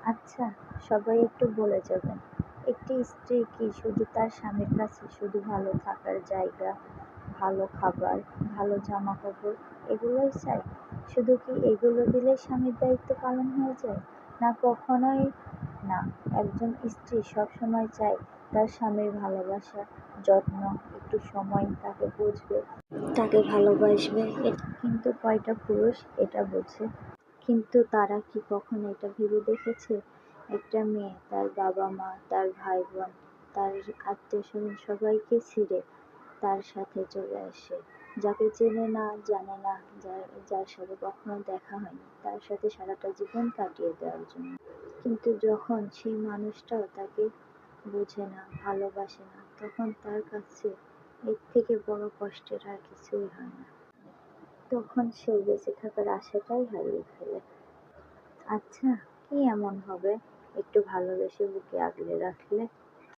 আচ্ছা, সবাই একটু বলে যাবেন, একটি স্ত্রী কি শুধু তার স্বামীর কাছে শুধু ভালো থাকার জায়গা, ভালো খাবার, ভালো জামাকাপড় এগুলোই চায়? শুধু কি এগুলো দিলেই স্বামীর দায়িত্ব পালন হয়ে যায়? না, কখনোই না। একজন স্ত্রী সবসময় চায় তার স্বামীর ভালোবাসা, যত্ন, একটু সময় তাকে বুঝবে, তাকে ভালোবাসবে। কিন্তু কয়টা পুরুষ এটা বোঝে? কিন্তু তারা কি কখনো এটা ভেবে দেখেছে, একটা মেয়ে তার বাবা-মা, তার ভাই-বোন, তার আত্মীয়স্বজন সবাইকে ছেড়ে তার সাথে চলে আসে, যাকে চেনে না, জানে না, যার সাথে কখনো দেখা হয়নি, তার সাথে সারাটা জীবন কাটিয়ে দেওয়ার জন্য। কিন্তু যখন সেই মানুষটাও তাকে বোঝে না, ভালোবাসে না, তখন তার কাছে এর থেকে বড় কষ্টের আর কিছুই হয় না। তখন সে বেঁচে থাকার আশাটাই হারিয়ে ফেলে। আচ্ছা, কি এমন হবে একটু ভালোবেসে বুকে আগলে রাখলে?